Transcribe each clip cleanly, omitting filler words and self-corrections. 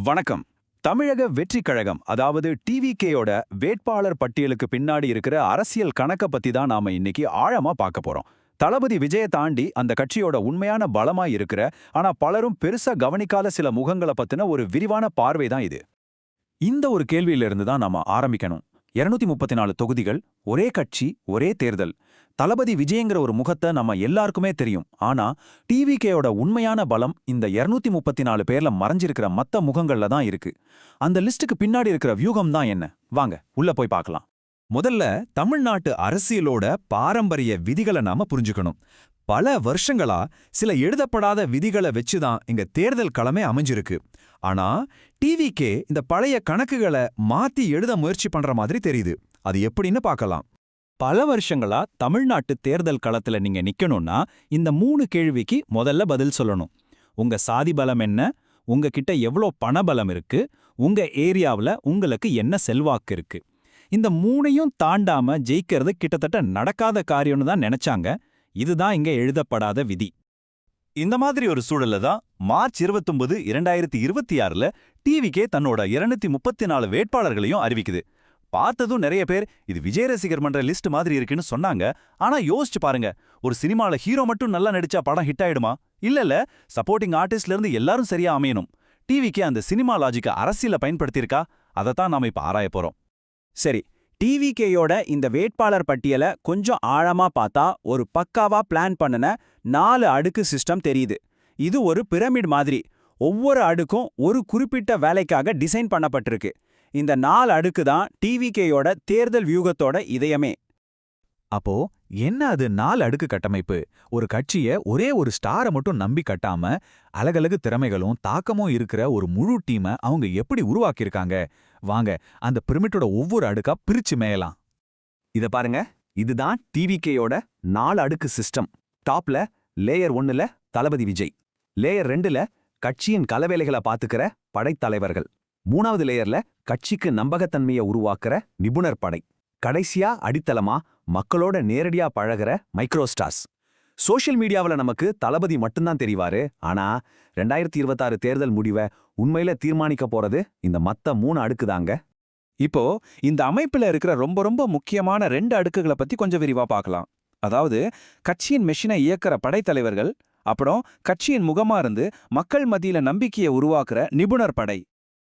வணக்கம். தமிழக வெற்றிக் கழகம் அதாவது டிவிகேயோட வேட்பாளர் பட்டியலுக்கு பின்னாடி இருக்கிற அரசியல் கணக்க பத்தி தான் நாம இன்னைக்கு ஆழமா பார்க்க போறோம். தளபதி விஜய தாண்டி அந்த கட்சியோட உண்மையான பலமா இருக்கிற ஆனா பலரும் பெருசா கவனிக்காத சில முகங்களை பத்தின ஒரு விரிவான பார்வை தான் இது. இந்த ஒரு கேள்வியிலிருந்து தான் நாம ஆரம்பிக்கணும். 234 தொகுதிகள், ஒரே கட்சி, ஒரே தேர்தல். தளபதி விஜயங்கிற ஒரு முகத்தை நம்ம எல்லாருக்குமே தெரியும். ஆனா டிவிகேயோட உண்மையான பலம் இந்த 234 பேர்ல மறைஞ்சிருக்கிற மத்த முகங்கள்ல தான் இருக்கு. அந்த லிஸ்டுக்கு பின்னாடி இருக்கிற வியூகம் தான் என்ன? வாங்க உள்ள போய் பார்க்கலாம். முதல்ல தமிழ்நாட்டு அரசியலோட பாரம்பரிய விதிகளை நாம புரிஞ்சுக்கணும். பல வருஷங்களா சில எழுதப்படாத விதிகளை வச்சுதான் இங்க தேர்தல் களமே அமைஞ்சிருக்கு. ஆனா டிவிகே இந்த பழைய கணக்குகளை மாத்தி எழுத முயற்சி பண்ற மாதிரி தெரியுது. அது எப்படின்னு பார்க்கலாம். பல வருஷங்களா தமிழ்நாட்டு தேர்தல் களத்துல நீங்க நிக்கணும்னா இந்த 3 கேள்விக்கு முதல்ல பதில் சொல்லணும். உங்க சாதி பலம் என்ன? உங்ககிட்ட எவ்வளோ பணபலம் இருக்கு? உங்க ஏரியாவுல உங்களுக்கு என்ன செல்வாக்கு இருக்கு? இந்த 3ஐயும் தாண்டாம ஜெயிக்கிறது கிட்டத்தட்ட நடக்காத காரியம்னு தான் நினைச்சாங்க. இதுதான் இங்க எழுதப்படாத விதி. இந்த மாதிரி ஒரு சூழல்ல தான் மார்ச் 29, 2026ல டிவிகே தன்னோட 234 வேட்பாளர்களையும் அறிவிக்குது. பார்த்ததும் நிறைய பேர் இது விஜய் ரசிகர் மன்ற லிஸ்ட் மாதிரி இருக்குன்னு சொன்னாங்க. ஆனா யோசிச்சு பாருங்க, ஒரு சினிமால ஹீரோ மட்டும் நல்லா நடிச்சா படம் ஹிட் ஆயிடுமா? இல்ல சப்போர்ட்டிங் ஆர்டிஸ்ட்ல இருந்து எல்லாரும் சரியா அமையணும். டிவிகே அந்த சினிமா லாஜிக்க அரசியல பயன்படுத்தியிருக்கா? அதைத்தான் நாம இப்ப ஆராய போறோம். சரி, டிவிகேயோட இந்த வேட்பாளர் பட்டியலை கொஞ்சம் ஆழமா பார்த்தா ஒரு பக்காவா பிளான் பண்ணின 4 அடுக்கு சிஸ்டம் தெரியுது. இது ஒரு பிரமிட் மாதிரி. ஒவ்வொரு அடுக்கும் ஒரு குறிப்பிட்ட வேலைக்காக டிசைன் பண்ணப்பட்டிருக்கு. இந்த 4 அடுக்கு தான் டிவிகேயோட தேர்தல் வியூகத்தோட இதயமே. அப்போ என்ன அது 4 அடுக்கு கட்டமைப்பு? ஒரு கட்சிய ஒரே ஒரு ஸ்டாரை மட்டும் நம்பி கட்டாம அழகழகு திறமைகளும் தாக்கமும் இருக்கிற ஒரு முழு டீமை அவங்க எப்படி உருவாக்கியிருக்காங்க? வாங்க அந்த பிரமிட்டோட ஒவ்வொரு அடுக்கா பிரிச்சு மேயலாம். இத பாருங்க, இதுதான் டிவிகேயோட 4 அடுக்கு சிஸ்டம். டாப்ல லேயர் 1ல தளபதி விஜய், லேயர் 2ல கட்சியின் கலவேலைகளை பாத்துக்கிற படைத்தலைவர்கள், 3வது லேயர்ல கட்சிக்கு நம்பகத்தன்மையை உருவாக்குற நிபுணர் படை, கடைசியா அடித்தளமா மக்களோட நேரடியா பழகிற மைக்ரோஸ்டார்ஸ். சோஷியல் மீடியாவில் நமக்கு தளபதி மட்டும்தான் தெரிவாரு. ஆனா 2026 தேர்தல் முடிவை உண்மையில தீர்மானிக்க போறது இந்த மத்த 3 அடுக்கு தாங்க. இப்போ இந்த அமைப்புல இருக்கிற ரொம்ப ரொம்ப முக்கியமான 2 அடுக்குகளை பத்தி கொஞ்சம் விரிவா பார்க்கலாம். அதாவது கட்சியின் மெஷினை இயக்கிற படைத்தலைவர்கள், அப்புறம் கட்சியின் முகமா இருந்து மக்கள் மத்தியில நம்பிக்கையை உருவாக்குற நிபுணர் படை.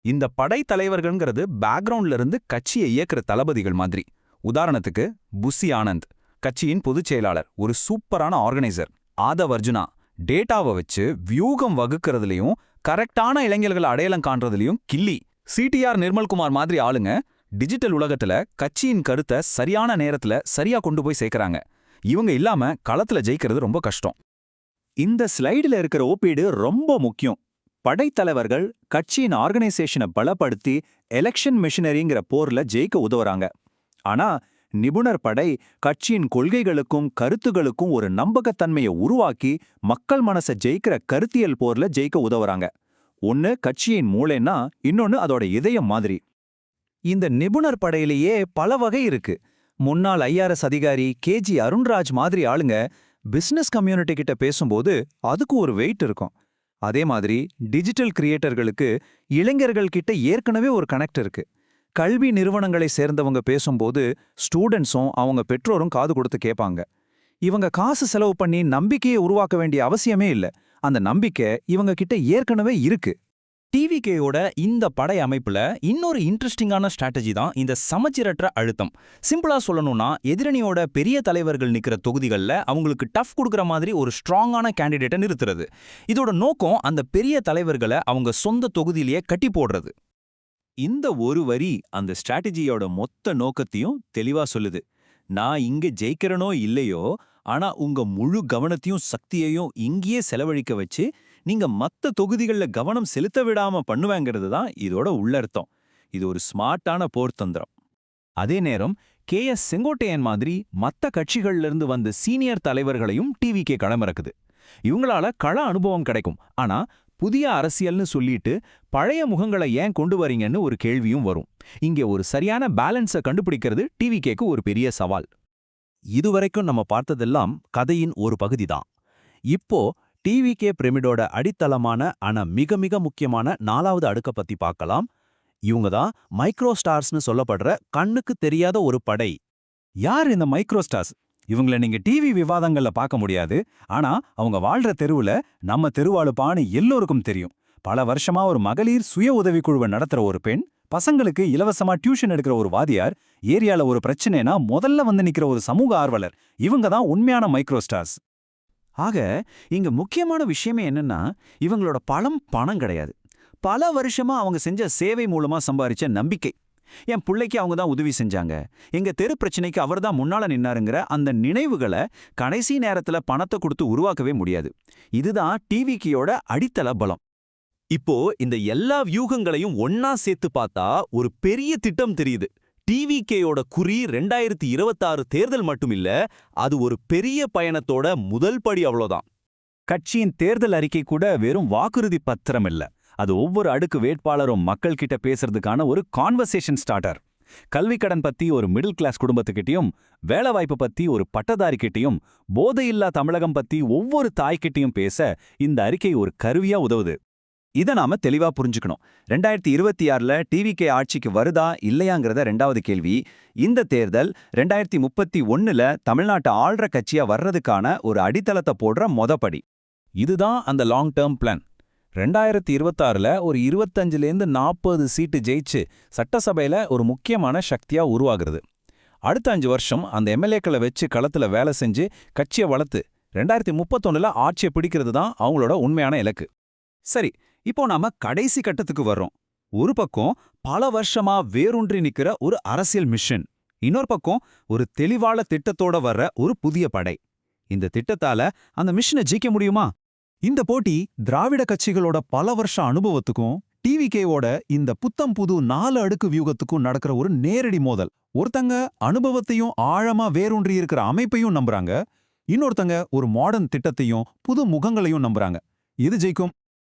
இந்த படைத்தலைவர்கள்ங்கிறது பேக்ரவுண்ட்ல இருந்து கட்சியை இயக்குற தளபதிகள் மாதிரி. உதாரணத்துக்கு புசி ஆனந்த், கட்சியின் பொதுச் செயலாளர், ஒரு சூப்பரான ஆர்கனைசர். ஆதவ் அர்ஜுனா, டேட்டாவை வச்சு வியூகம் வகுக்கிறதுலையும் கரெக்டான இளைஞர்களை அடையாளம் காண்றதுலையும் கில்லி. சிடிஆர் நிர்மல்குமார் மாதிரி ஆளுங்க டிஜிட்டல் உலகத்துல கட்சியின் கருத்தை சரியான நேரத்துல சரியா கொண்டு போய் சேர்க்கறாங்க. இவங்க இல்லாம களத்துல ஜெயிக்கிறது ரொம்ப கஷ்டம். இந்த ஸ்லைடுல இருக்கிற ஒப்பீடு ரொம்ப முக்கியம். படைத்தலைவர்கள் கட்சியின் ஆர்கனைசேஷனை பலப்படுத்தி எலெக்ஷன் மிஷினரிங்கிற போர்ல ஜெயிக்க உதவுறாங்க. ஆனா நிபுணர் படை கட்சியின் கொள்கைகளுக்கும் கருத்துகளுக்கும் ஒரு நம்பகத்தன்மையை உருவாக்கி மக்கள் மனசை ஜெயிக்கிற கருத்தியல் போர்ல ஜெயிக்க உதவுறாங்க. ஒன்னு கட்சியின் மூளைன்னா இன்னொன்னு அதோட இதயம் மாதிரி. இந்த நிபுணர் படையிலேயே பல வகை இருக்கு. முன்னாள் IRS அதிகாரி KG அருண்ராஜ் மாதிரி ஆளுங்க பிசினஸ் கம்யூனிட்டி கிட்ட பேசும்போது அதுக்கு ஒரு வெயிட் இருக்கும். அதே மாதிரி டிஜிட்டல் கிரியேட்டர்களுக்கு இளைஞர்கள் கிட்ட ஏற்கனவே ஒரு கனெக்ட் இருக்கு. கல்வி நிறுவனங்களை சேர்ந்தவங்க பேசும்போது ஸ்டூடெண்ட்ஸும் அவங்க பெற்றோரும் காது கொடுத்து கேட்பாங்க. இவங்க காசு செலவு பண்ணி நம்பிக்கையை உருவாக்க வேண்டிய அவசியமே இல்லை. அந்த நம்பிக்கை இவங்க கிட்ட ஏற்கனவே இருக்கு. டிவிகேயோட இந்த படை அமைப்புல இன்னொரு இன்ட்ரெஸ்டிங்கான ஸ்ட்ராட்டஜி தான் இந்த சமச்சீரற்ற அழுத்தம். சிம்பிளா சொல்லணும்னா, எதிரணியோட பெரிய தலைவர்கள் நிக்கிற தொகுதிகளில் அவங்களுக்கு டஃப் கொடுக்குற மாதிரி ஒரு ஸ்ட்ராங்கான கேண்டிடேட்டை நிறுத்துறது. இதோட நோக்கம் அந்த பெரிய தலைவர்களை அவங்க சொந்த தொகுதியிலேயே கட்டி போடுறது. இந்த ஒரு வரி அந்த ஸ்ட்ராட்டஜியோட மொத்த நோக்கத்தையும் தெளிவா சொல்லுது. நான் இங்க ஜெயிக்கிறனோ இல்லையோ, ஆனா உங்க முழு கவனத்தையும் சக்தியையும் இங்கேயே செலவழிக்க வச்சு நீங்க மத்த தொகுதிகள்ல கவனம் செலுத்த விடாம பண்ணுவாங்கிறது தான் இதோட உள்ளர்த்தம். இது ஒரு ஸ்மார்ட்டான போர் தந்திரம். அதே நேரம் KS செங்கோட்டையன் மாதிரி மத்த கட்சிகள்ல இருந்து வந்த சீனியர் தலைவர்களையும் டிவிகே களமிறக்குது. இவங்களால கள அனுபவம் கிடைக்கும். ஆனா புதிய அரசியல்னு சொல்லிட்டு பழைய முகங்களை ஏன் கொண்டு வரீங்கன்னு ஒரு கேள்வியும் வரும். இங்கே ஒரு சரியான பேலன்ஸை கண்டுபிடிக்கிறது டிவிகேக்கு ஒரு பெரிய சவால். இதுவரைக்கும் நம்ம பார்த்ததெல்லாம் கதையின் ஒரு பகுதி தான். இப்போ டிவிகே பிரமிடோட அடித்தளமான ஆனா மிக மிக முக்கியமான 4வது அடுக்க பத்தி பார்க்கலாம். இவங்க தான் மைக்ரோ ஸ்டார்ஸ்னு சொல்லப்படுற கண்ணுக்கு தெரியாத ஒரு படை. யார் இந்த மைக்ரோ ஸ்டார்ஸ்? இவங்கள நீங்க டிவி விவாதங்கள்ல பார்க்க முடியாது. ஆனா அவங்க வாழ்ற தெருவுல நம்ம தெருவாளுப்பான்னு எல்லோருக்கும் தெரியும். பல வருஷமா ஒரு மகளிர் சுய உதவிக்குழுவை நடத்துற ஒரு பெண், பசங்களுக்கு இலவசமா டியூஷன் எடுக்கிற ஒரு வாதியார், ஏரியால ஒரு பிரச்சனைனா முதல்ல வந்து நிக்கிற ஒரு சமூக ஆர்வலர், இவங்க தான் உண்மையான மைக்ரோ ஸ்டார்ஸ். ஆக இங்க முக்கியமான விஷயமே என்னன்னா, இவங்களோட பணம் கிடையாது. பல வருஷமா அவங்க செஞ்ச சேவை மூலமா சம்பாரிச்ச நம்பிக்கை. என் புள்ளைக்கு அவங்க தான் உதவி செஞ்சாங்க, எங்க தெரு பிரச்சனைக்கு அவர் தான் முன்னால நின்னாருங்கிற அந்த நினைவுகளை கடைசி நேரத்துல பணத்தை கொடுத்து உருவாக்கவே முடியாது. இதுதான் டிவிக்கியோட அடித்தள பலம். இப்போ இந்த எல்லா வியூகங்களையும் ஒன்னா சேர்த்து பார்த்தா ஒரு பெரிய திட்டம் தெரியுது. டிவிகேயோட குறி 2026 தேர்தல் மட்டும் இல்ல, அது ஒரு பெரிய பயணத்தோட முதல் படி, அவ்வளோதான். கட்சியின் தேர்தல் அறிக்கை கூட வெறும் வாக்குறுதி பத்திரம் இல்ல. அது ஒவ்வொரு அடுக்கு வேட்பாளரும் மக்கள் கிட்ட பேசுறதுக்கான ஒரு கான்வர்சேஷன் ஸ்டார்டர். கல்வி கடன் பத்தி ஒரு மிடில் கிளாஸ் குடும்பத்துக்கிட்டையும், வேலைவாய்ப்பு பத்தி ஒரு பட்டதாரிக்கிட்டையும், போதையில்லா தமிழகம் பத்தி ஒவ்வொரு தாய்கிட்டையும் பேச இந்த அறிக்கை ஒரு கருவியா உதவுது. இதை நாம தெளிவா புரிஞ்சுக்கணும். 2026ல டிவிகே ஆட்சிக்கு வருதா இல்லையாங்கிறத 2வது கேள்வி. இந்த தேர்தல் 2031ல தமிழ்நாட்டை ஆள்ற கட்சியா வர்றதுக்கான ஒரு அடித்தளத்தை போடுற மொதப்படி. இதுதான் அந்த லாங் டேர்ம் பிளான். 2026ல ஒரு 25லேருந்து 40 சீட்டு ஜெயிச்சு சட்டசபையில ஒரு முக்கியமான சக்தியா உருவாகிறது. அடுத்த 5 வருஷம் அந்த எம்எல்ஏக்களை வச்சு களத்துல வேலை செஞ்சு கட்சியை வளர்த்து 2031ல ஆட்சியை பிடிக்கிறது தான் அவங்களோட உண்மையான இலக்கு. சரி, இப்போ நாம கடைசி கட்டத்துக்கு வர்றோம். ஒரு பக்கம் பல வருஷமா வேரூன்றி நிக்கிற ஒரு அரசியல் மிஷன், இன்னொரு பக்கம் ஒரு தெளிவான திட்டத்தோட வர்ற ஒரு புதிய படை. இந்த திட்டத்தால அந்த மிஷனை ஜெயிக்க முடியுமா? இந்த போட்டி திராவிட கட்சிகளோட பல வருஷ அனுபவத்துக்கும் டிவிகேவோட இந்த புத்தம் புது 4 அடுக்கு வியூகத்துக்கும் நடக்கிற ஒரு நேரடி மோதல். ஒருத்தங்க அனுபவத்தையும் ஆழமா வேரூன்றி இருக்கிற அமைப்பையும் நம்புறாங்க, இன்னொருத்தங்க ஒரு மாடர்ன் திட்டத்தையும் புது முகங்களையும் நம்புறாங்க. எது ஜெயிக்கும்?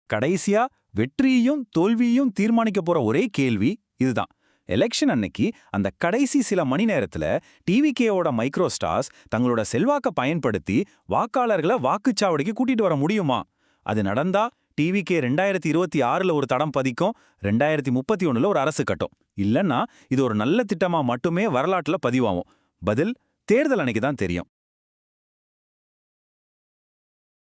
கடைசியா வெற்றியையும் தோல்வியையும் தீர்மானிக்க போற ஒரே கேள்வி இதுதான். எலெக்ஷன் அன்னைக்கு அந்த கடைசி சில மணி நேரத்துல டிவிகேவோட மைக்ரோ ஸ்டார்ஸ் தங்களோட செல்வாக்க பயன்படுத்தி வாக்காளர்களை வாக்குச்சாவடிக்கு கூட்டிட்டு வர முடியுமா? அது நடந்தா டிவிகே 2026ல ஒரு தடம் பதிக்கும், 2031ல ஒரு அரசு கட்டும். இல்லன்னா இது ஒரு நல்ல திட்டமா மட்டுமே வரலாற்றுல பதிவாகும். பதில் தேர்தல் அன்னைக்கு தான் தெரியும்.